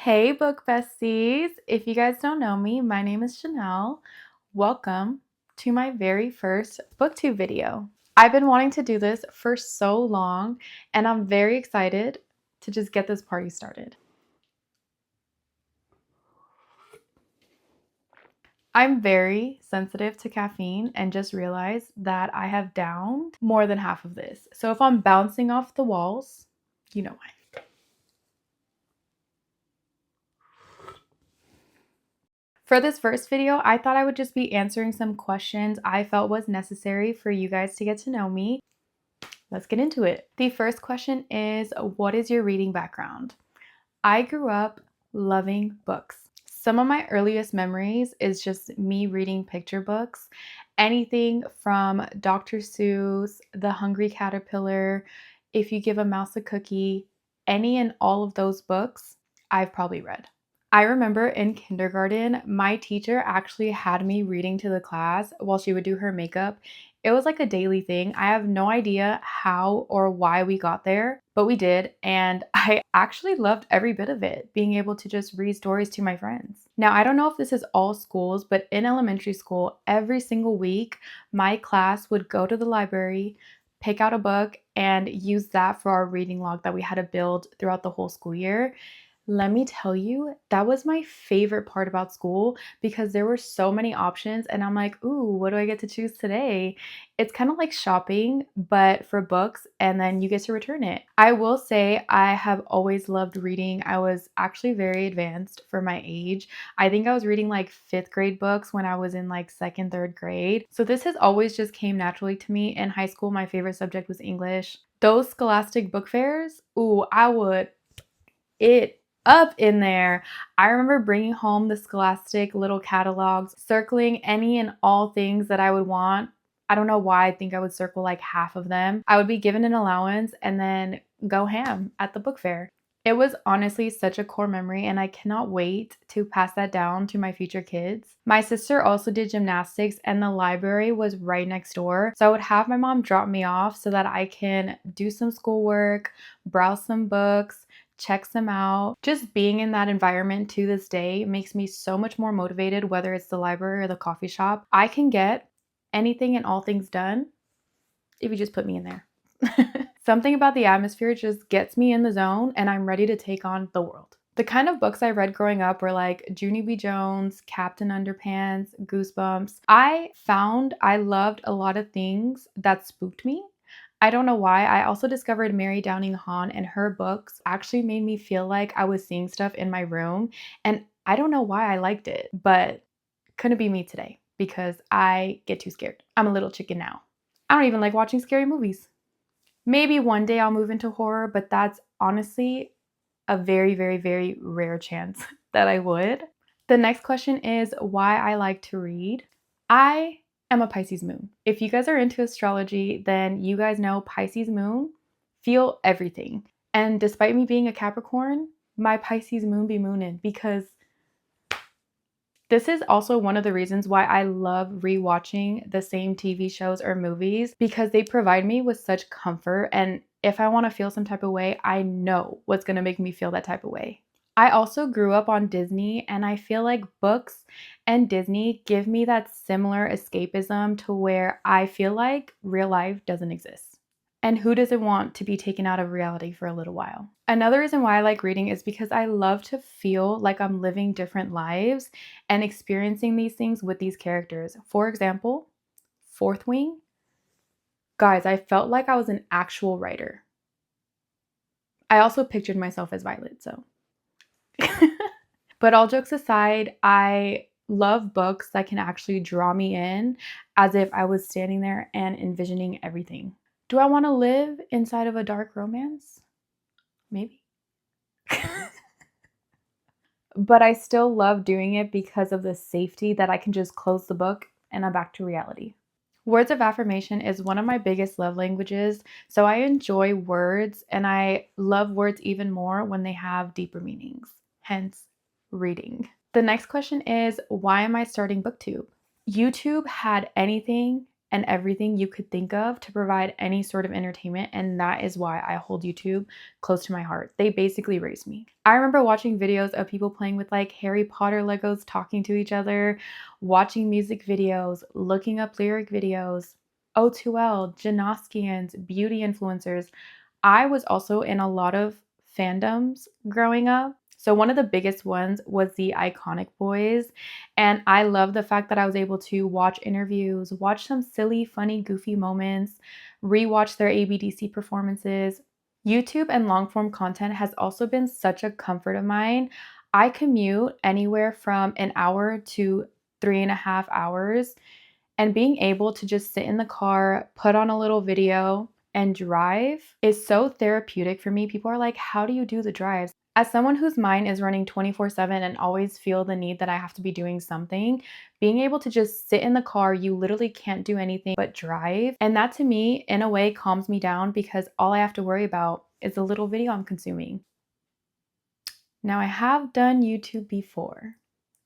Hey, Book Besties! If you guys don't know me, my name is Janelle. Welcome to my very first BookTube video. I've been wanting to do this for so long, and I'm very excited to just get this party started. I'm very sensitive to caffeine and just realized that I have downed more than half of this. So if I'm bouncing off the walls, you know why. For this first video, I thought I would just be answering some questions I felt was necessary for you guys to get to know me. Let's get into it. The first question is, what is your reading background? I grew up loving books. Some of my earliest memories is just me reading picture books. Anything from Dr. Seuss, The Hungry Caterpillar, If You Give a Mouse a Cookie, any and all of those books I've probably read. I remember in kindergarten, my teacher actually had me reading to the class while she would do her makeup. It was like a daily thing. I have no idea how or why we got there, but we did. And I actually loved every bit of it, being able to just read stories to my friends. Now, I don't know if this is all schools, but in elementary school, every single week, my class would go to the library, pick out a book, and use that for our reading log that we had to build throughout the whole school year. Let me tell you, that was my favorite part about school because there were so many options and I'm like, ooh, what do I get to choose today? It's kind of like shopping, but for books, and then you get to return it. I will say I have always loved reading. I was actually very advanced for my age. I think I was reading like 5th grade books when I was in like 2nd, 3rd grade. So this has always just came naturally to me. In high school, my favorite subject was English. Those scholastic book fairs, ooh, I would it up in there. I remember bringing home the Scholastic little catalogs, circling any and all things that I would want. I don't know why. I think I would circle like half of them. I would be given an allowance and then go ham at the book fair. It was honestly such a core memory, and I cannot wait to pass that down to my future kids. My sister also did gymnastics, and the library was right next door. So I would have my mom drop me off so that I can do some schoolwork, browse some books, checks them out. Just being in that environment to this day makes me so much more motivated, whether it's the library or the coffee shop. I can get anything and all things done if you just put me in there. Something about the atmosphere just gets me in the zone and I'm ready to take on the world. The kind of books I read growing up were like Junie B. Jones, Captain Underpants, Goosebumps. I found I loved a lot of things that spooked me. I don't know why. I also discovered Mary Downing Hahn, and her books actually made me feel like I was seeing stuff in my room. And I don't know why I liked it, but couldn't be me today because I get too scared. I'm a little chicken now. I don't even like watching scary movies. Maybe one day I'll move into horror, but that's honestly a very, very, very rare chance that I would. The next question is why I like to read. I am a Pisces moon. If you guys are into astrology, then you guys know Pisces moon feel everything. And despite me being a Capricorn, my Pisces moon be mooning because this is also one of the reasons why I love rewatching the same TV shows or movies because they provide me with such comfort. And if I want to feel some type of way, I know what's going to make me feel that type of way. I also grew up on Disney, and I feel like books and Disney give me that similar escapism to where I feel like real life doesn't exist. And who doesn't want to be taken out of reality for a little while? Another reason why I like reading is because I love to feel like I'm living different lives and experiencing these things with these characters. For example, Fourth Wing. Guys, I felt like I was an actual writer. I also pictured myself as Violet, so. But all jokes aside, I love books that can actually draw me in as if I was standing there and envisioning everything. Do I want to live inside of a dark romance? Maybe. But I still love doing it because of the safety that I can just close the book and I'm back to reality. Words of affirmation is one of my biggest love languages, so I enjoy words and I love words even more when they have deeper meanings, hence reading. The next question is, why am I starting BookTube? YouTube had anything and everything you could think of to provide any sort of entertainment, and that is why I hold YouTube close to my heart. They basically raised me. I remember watching videos of people playing with like Harry Potter Legos, talking to each other, watching music videos, looking up lyric videos, O2L, Janoskians, beauty influencers. I was also in a lot of fandoms growing up. So one of the biggest ones was the Iconic Boys. And I love the fact that I was able to watch interviews, watch some silly, funny, goofy moments, rewatch their ABDC performances. YouTube and long form content has also been such a comfort of mine. I commute anywhere from an hour to 3.5 hours, and being able to just sit in the car, put on a little video, and drive is so therapeutic for me. People are like, how do you do the drives? As someone whose mind is running 24/7 and always feel the need that I have to be doing something, being able to just sit in the car, you literally can't do anything but drive. And that to me, in a way, calms me down because all I have to worry about is the little video I'm consuming. Now, I have done YouTube before,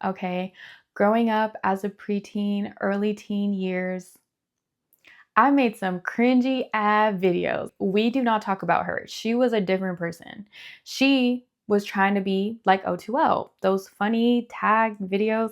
okay? Growing up as a preteen, early teen years, I made some cringy ad videos. We do not talk about her. She was a different person. She was trying to be like O2L. Those funny tag videos,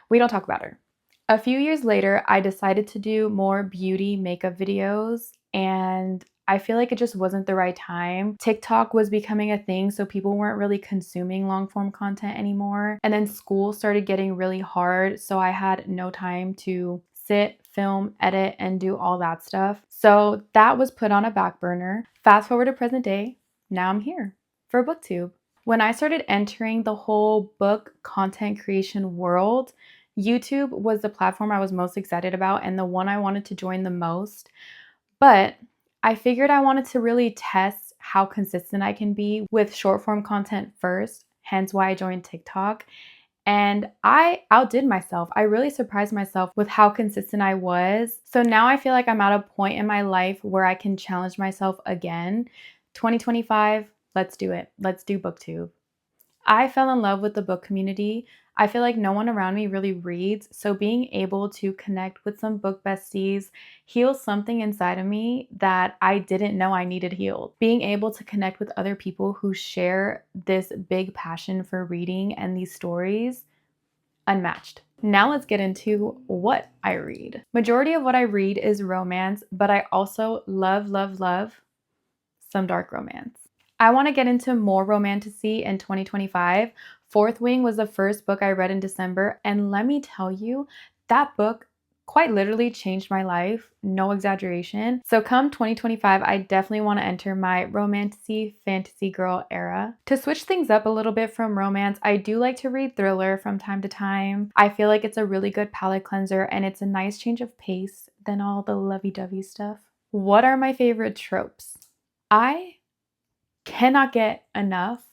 we don't talk about her. A few years later, I decided to do more beauty makeup videos, and I feel like it just wasn't the right time. TikTok was becoming a thing, so people weren't really consuming long form content anymore. And then school started getting really hard, so I had no time to sit, film, edit, and do all that stuff. So that was put on a back burner. Fast forward to present day, now I'm here for BookTube. When I started entering the whole book content creation world, YouTube was the platform I was most excited about and the one I wanted to join the most. But I figured I wanted to really test how consistent I can be with short form content first, hence why I joined TikTok. And I outdid myself. I really surprised myself with how consistent I was. So now I feel like I'm at a point in my life where I can challenge myself again. 2025, let's do it. Let's do BookTube. I fell in love with the book community. I feel like no one around me really reads, so being able to connect with some book besties heals something inside of me that I didn't know I needed healed. Being able to connect with other people who share this big passion for reading and these stories, unmatched. Now let's get into what I read. Majority of what I read is romance, but I also love some dark romance. I want to get into more romantasy in 2025. Fourth Wing was the first book I read in December, and let me tell you, that book quite literally changed my life, no exaggeration. So come 2025, I definitely want to enter my romantasy fantasy girl era. To switch things up a little bit from romance, I do like to read thriller from time to time. I feel like it's a really good palate cleanser and it's a nice change of pace than all the lovey-dovey stuff. What are my favorite tropes? I cannot get enough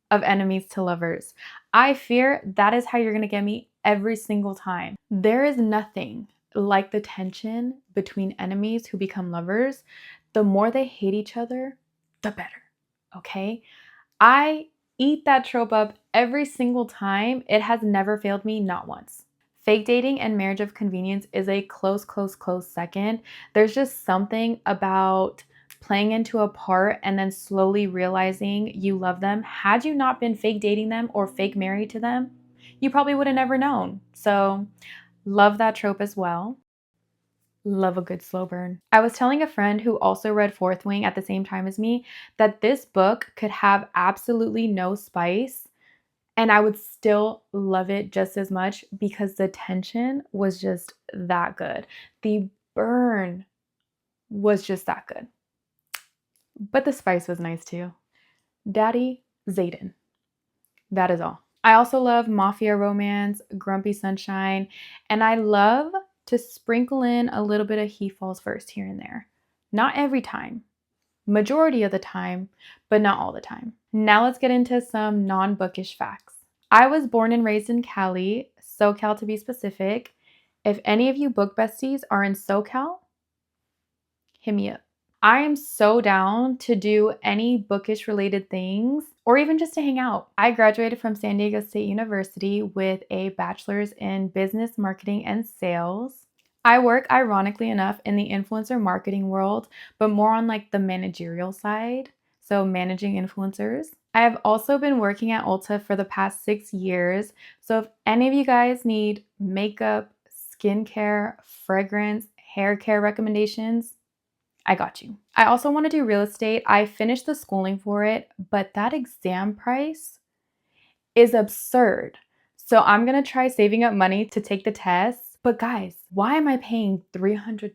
of enemies to lovers. I fear that is how you're going to get me every single time. There is nothing like the tension between enemies who become lovers. The more they hate each other, the better. Okay? I eat that trope up every single time. It has never failed me, not once. Fake dating and marriage of convenience is a close second. There's just something about playing into a part and then slowly realizing you love them. Had you not been fake dating them or fake married to them, you probably would have never known. So, love that trope as well. Love a good slow burn. I was telling a friend who also read Fourth Wing at the same time as me that this book could have absolutely no spice and I would still love it just as much because the tension was just that good. The burn was just that good. But the spice was nice too. Daddy Zayden. That is all. I also love mafia romance, grumpy sunshine, and I love to sprinkle in a little bit of He Falls First here and there. Not every time, majority of the time, but not all the time. Now let's get into some non-bookish facts. I was born and raised in Cali, SoCal to be specific. If any of you book besties are in SoCal, hit me up. I am so down to do any bookish related things or even just to hang out. I graduated from San Diego State University with a bachelor's in business, marketing, and sales. I work, ironically enough, in the influencer marketing world, but more on like the managerial side, so managing influencers. I have also been working at Ulta for the past 6 years, so if any of you guys need makeup, skincare, fragrance, hair care recommendations, I got you. I also want to do real estate. I finished the schooling for it, but that exam price is absurd. So I'm gonna try saving up money to take the test. But guys, why am I paying $300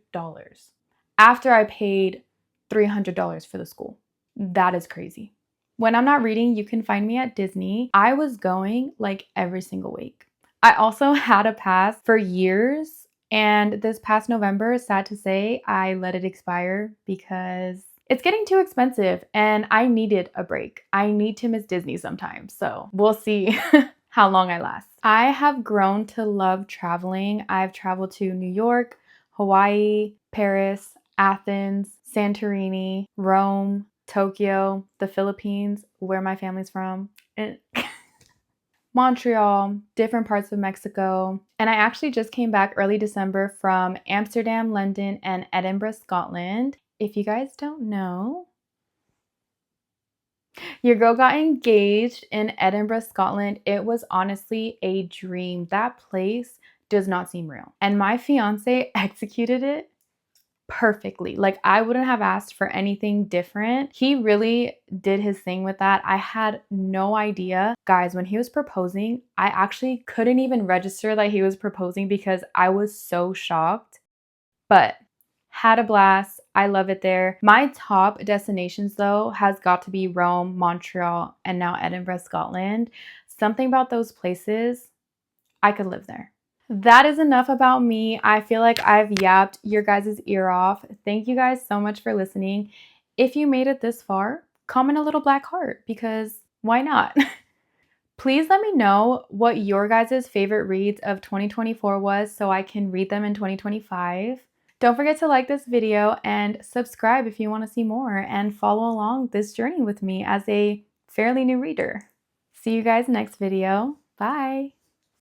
after I paid $300 for the school? That is crazy. When I'm not reading, you can find me at Disney. I was going like every single week. I also had a pass for years, and this past November, sad to say, I let it expire because it's getting too expensive and I needed a break. I need to miss Disney sometimes, so we'll see how long I last. I have grown to love traveling. I've traveled to New York, Hawaii, Paris, Athens, Santorini, Rome, Tokyo, the Philippines, where my family's from, and Montreal, different parts of Mexico. And I actually just came back early December from Amsterdam, London, and Edinburgh, Scotland. If you guys don't know, your girl got engaged in Edinburgh, Scotland. It was honestly a dream. That place does not seem real. And my fiance executed it perfectly. Like, I wouldn't have asked for anything different. He really did his thing with that. I had no idea. Guys, when he was proposing, I actually couldn't even register that he was proposing because I was so shocked. But had a blast. I love it there. My top destinations, though, has got to be Rome, Montreal, and now Edinburgh, Scotland. Something about those places, I could live there. That is enough about me. I feel like I've yapped your guys' ear off. Thank you guys so much for listening. If you made it this far, comment a little black heart because why not? Please let me know what your guys' favorite reads of 2024 was so I can read them in 2025. Don't forget to like this video and subscribe if you want to see more and follow along this journey with me as a fairly new reader. See you guys next video. Bye.